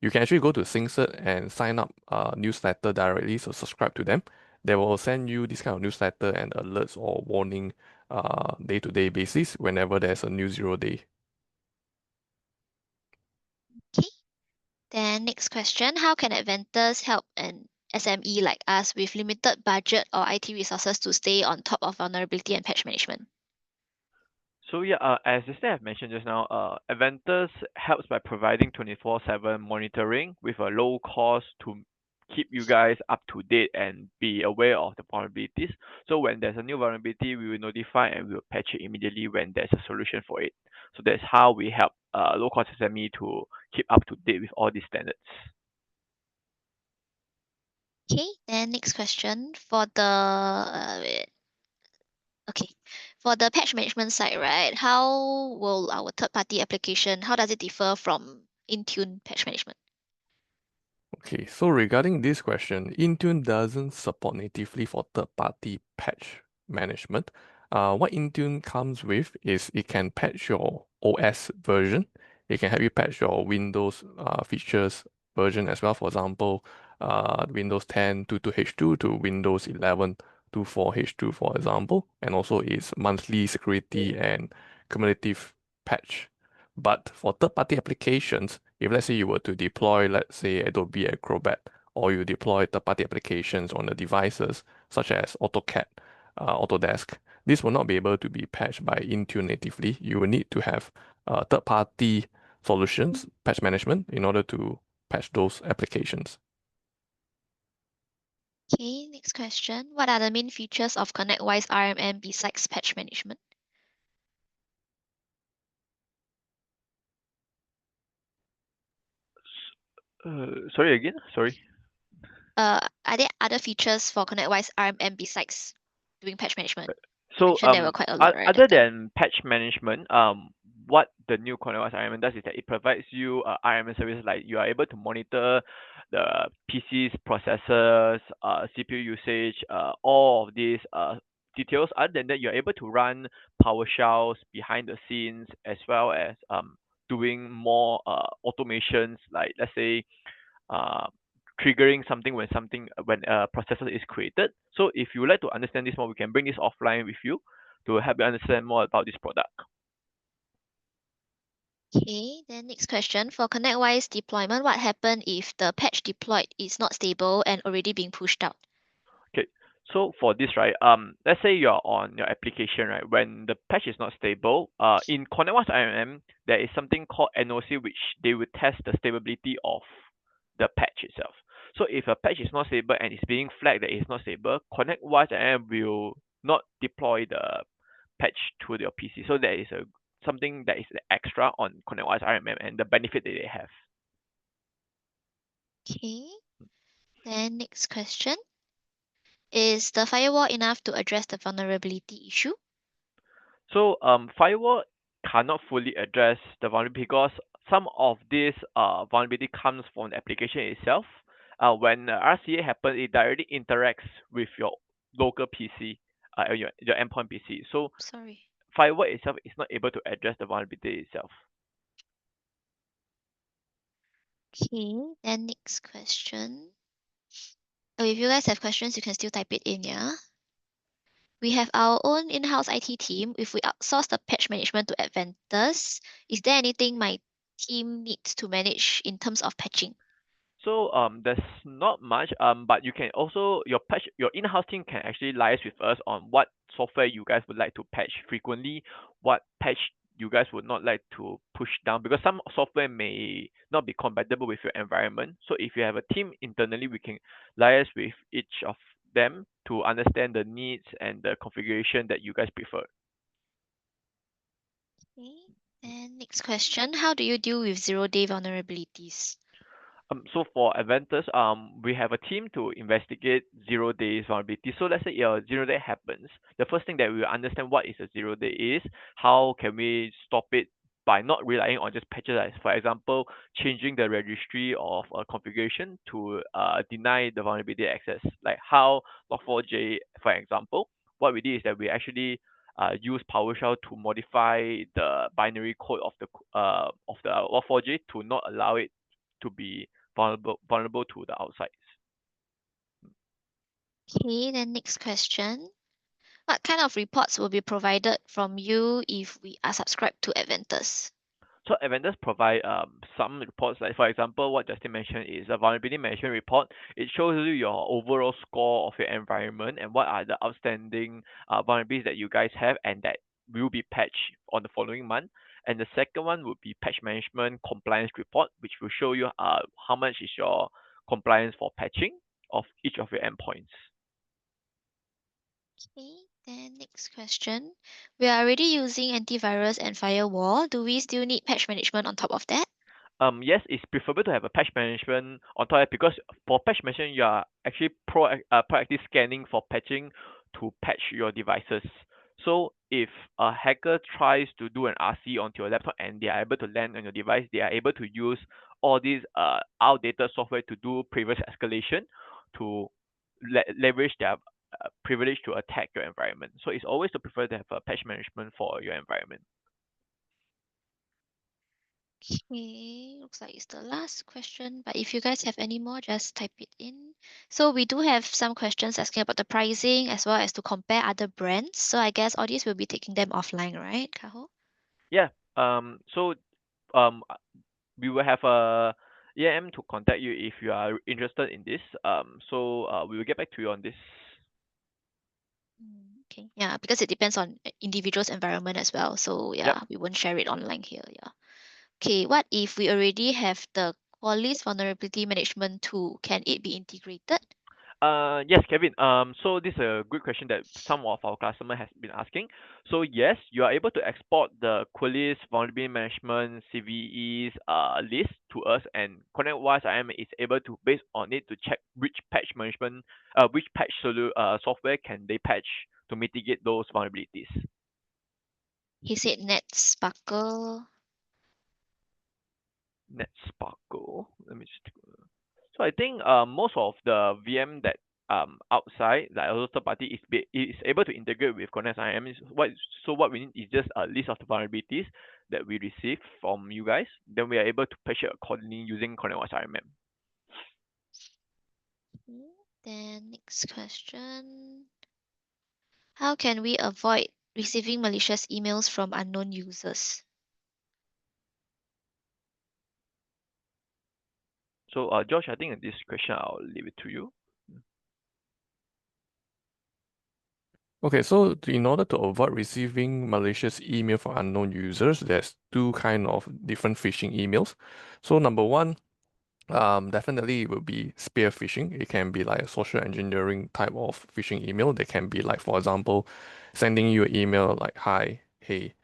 you can actually go to SingCert and sign up newsletter directly, so subscribe to them. They will send you this kind of newsletter and alerts or warning day-to-day basis whenever there's a new 0-day. Okay. Then next question, how can Adventus help an SME like us with limited budget or IT resources to stay on top of vulnerability and patch management? So yeah, as Steph have mentioned just now, Adventus helps by providing 24/7 monitoring with a low cost to keep you guys up to date and be aware of the vulnerabilities. So when there's a new vulnerability, we will notify and we will patch it immediately when there's a solution for it. So that's how we help low cost SME to keep up to date with all these standards. Okay, then next question for the okay, for the patch management side, right? How will our third-party application, how does it differ from Intune patch management? Okay, so regarding this question, Intune doesn't support natively for third-party patch management. What Intune comes with is it can patch your OS version. It can help you patch your Windows features version as well. For example, Windows 10 22H2 to Windows 11 24H2, for example, and also its monthly security and cumulative patch. But for third-party applications, if let's say you were to deploy, let's say Adobe Acrobat, or you deploy third-party applications on the devices such as AutoCAD, Autodesk, this will not be able to be patched by Intune natively. You will need to have third-party solutions, patch management, in order to patch those applications. Okay, next question. What are the main features of ConnectWise RMM besides patch management? Sorry again. Sorry. Are there other features for ConnectWise RMM besides doing patch management? You So mentioned there were quite a lot, right, other that time? than patch management, what the new ConnectWise RMM does is that it provides you RMM services like you are able to monitor the PC's processors, CPU usage, all of these details. Other than that, you're able to run PowerShells behind the scenes as well as doing more automations like let's say uh, triggering something when a processor is created. So if you would like to understand this more, we can bring this offline with you to help you understand more about this product. Okay, then next question. For ConnectWise deployment, what happens if the patch deployed is not stable and already being pushed out? Okay. So for this, right, let's say you're on your application, right, when the patch is not stable, in ConnectWise IMM, there is something called NOC, which they will test the stability of the patch itself. So if a patch is not stable and it's being flagged that it's not stable, ConnectWise IMM will not deploy the patch to your PC. So there is something that is extra on ConnectWise RMM and the benefit that they have. Okay, then next question. Is the firewall enough to address the vulnerability issue? So firewall cannot fully address the vulnerability because some of this vulnerability comes from the application itself. When RCA happens, it directly interacts with your local PC, your endpoint PC. So Sorry. firewall itself is not able to address the vulnerability itself. Okay, then next question. Oh, if you guys have questions, you can still type it in, yeah? We have our own in-house IT team. If we outsource the patch management to Adventus, is there anything my team needs to manage in terms of patching? So there's not much but you can also your in-house team can actually liaise with us on what software you guys would like to patch frequently, what patch you guys would not like to push down because some software may not be compatible with your environment. So if you have a team internally, we can liaise with each of them to understand the needs and the configuration that you guys prefer. Okay. And next question, how do you deal with zero-day vulnerabilities? So for Adventus, we have a team to investigate 0 days vulnerability. So let's say a 0 day happens. The first thing that we will understand what is a 0 day is, how can we stop it by not relying on just patches, as for example, changing the registry of a configuration to deny the vulnerability access. Like how Log4j, for example, what we did is that we actually use PowerShell to modify the binary code of the Log4j to not allow it to be vulnerable to the outsides. Okay, then next question. What kind of reports will be provided from you if we are subscribed to Adventus? So Adventus provide some reports, like for example, what Justin mentioned is a vulnerability management report. It shows you your overall score of your environment and what are the outstanding vulnerabilities that you guys have and that will be patched on the following month. And the second one would be patch management compliance report, which will show you how much is your compliance for patching of each of your endpoints. Okay, then next question. We are already using antivirus and firewall. Do we still need patch management on top of that? Yes, it's preferable to have a patch management on top because for patch management, you are actually proactive scanning for patching to patch your devices. So if a hacker tries to do an RC onto your laptop and they are able to land on your device, they are able to use all these outdated software to do previous escalation to leverage their privilege to attack your environment. So it's always to prefer to have a patch management for your environment. Okay, looks like it's the last question, but if you guys have any more, just type it in. So we do have some questions asking about the pricing as well as to compare other brands. So I guess all these will be taking them offline, right, Kaho? Yeah. So um we will have a EM to contact you if you are interested in this. So we will get back to you on this. Okay, yeah, because it depends on individual's environment as well. So Yep. yeah, we won't share it online here. Yeah. Okay, what if we already have the Qualys vulnerability management tool? Can it be integrated? Yes, Kevin. So this is a good question that some of our customer has been asking. So yes, you are able to export the Qualys vulnerability management CVEs list to us, and ConnectWise IM is able to based on it to check which patch management, which patch software can they patch to mitigate those vulnerabilities. He said NetSparkle. NetSparkle. Let me just. So I think most of the VM that outside like also third party is able to integrate with Connect IM. What we need is just a list of the vulnerabilities that we receive from you guys. Then we are able to patch it accordingly using Connect IM. Then next question. How can we avoid receiving malicious emails from unknown users? So Josh, I think this question I'll leave it to you. Okay, so in order to avoid receiving malicious email from unknown users, there's two kind of different phishing emails. So number one, definitely it will be spear phishing. It can be like a social engineering type of phishing email. They can be like, for example, sending you an email like, hi, hey,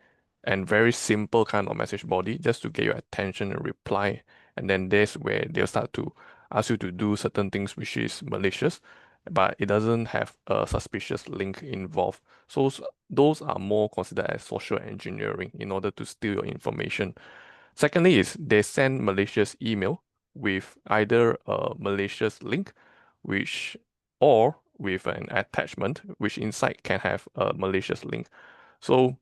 and very simple kind of message body just to get your attention and reply. And then there's where they'll start to ask you to do certain things which is malicious, but it doesn't have a suspicious link involved. So those are more considered as social engineering in order to steal your information. Secondly is they send malicious email with either a malicious link, which or with an attachment, which inside can have a malicious link. So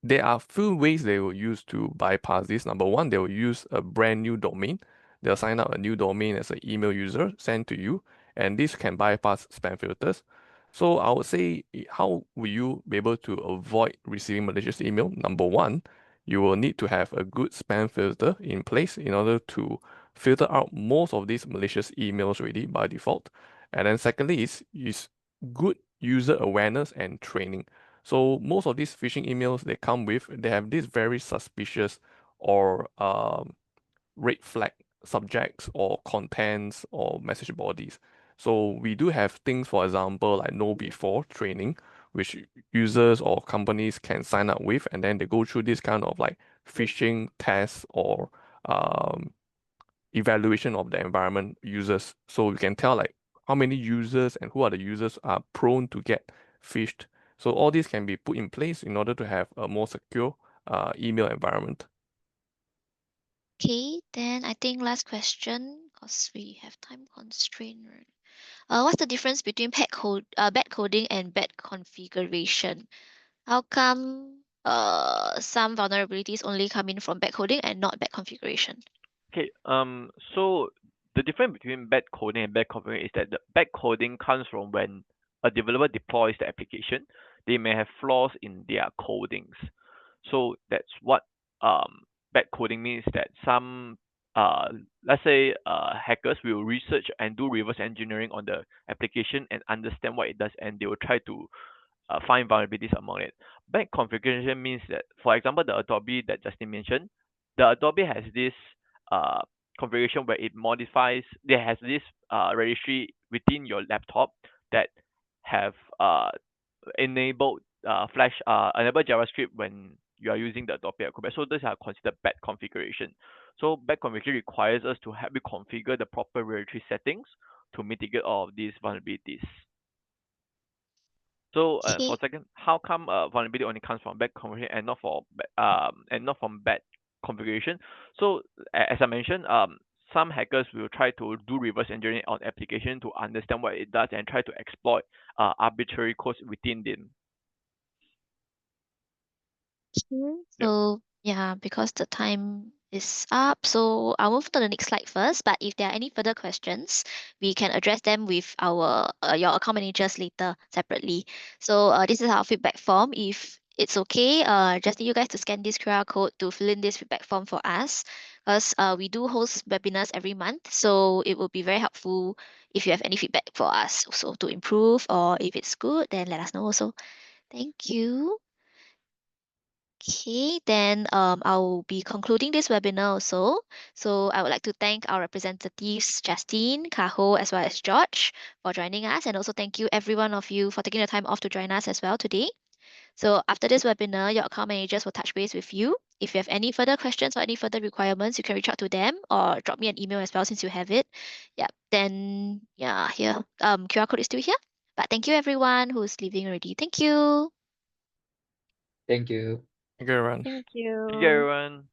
there are few ways they will use to bypass this. Number one, they will use a brand new domain. They'll sign up a new domain as an email user, send to you, and this can bypass spam filters. So I would say, how will you be able to avoid receiving malicious email? Number one, you will need to have a good spam filter in place in order to filter out most of these malicious emails already by default. And then secondly is good user awareness and training. So most of these phishing emails they come with, they have this very suspicious or red flag subjects or contents or message bodies. So we do have things, for example, like know before training, which users or companies can sign up with, and then they go through this kind of like phishing tests or um, evaluation of the environment users. So we can tell like how many users and who are the users are prone to get phished. So all these can be put in place in order to have a more secure email environment. Okay, then I think last question, because we have time constraint. Right? What's the difference between bad coding and bad configuration? How come some vulnerabilities only come in from bad coding and not bad configuration? Okay. So the difference between bad coding and bad configuration is that the bad coding comes from when a developer deploys the application, they may have flaws in their codings. So that's what bad coding means, that some uh let's say hackers will research and do reverse engineering on the application and understand what it does, and they will try to find vulnerabilities among it. Bad configuration means that, for example, the Adobe that Justin mentioned, the Adobe has this uh, configuration where it modifies, there has this registry within your laptop that have enabled enable JavaScript when you are using the Adobe Acrobat. So these are considered bad configuration. So bad configuration requires us to help you configure the proper registry settings to mitigate all of these vulnerabilities. So for Okay. second, how come vulnerability only comes from bad configuration and not from bad configuration? So as I mentioned, some hackers will try to do reverse engineering on application to understand what it does and try to exploit arbitrary codes within them. Yep. So yeah, because the time is up, so I'll move to the next slide first. But if there are any further questions, we can address them with our your account managers later separately. So this is our feedback form. If it's okay, just need you guys to scan this QR code to fill in this feedback form for us, because we do host webinars every month. So it will be very helpful if you have any feedback for us, so to improve, or if it's good, then let us know also. Thank you. Okay, then I'll be concluding this webinar also. So I would like to thank our representatives, Justine, Kaho, as well as George, for joining us. And also thank you every one of you for taking the time off to join us as well today. So after this webinar, your account managers will touch base with you. If you have any further questions or any further requirements, you can reach out to them or drop me an email as well since you have it. Yeah, then yeah, here QR code is still here. But thank you everyone who's leaving already. Thank you. Thank you. Thank you, everyone. Thank Thank you, you. everyone.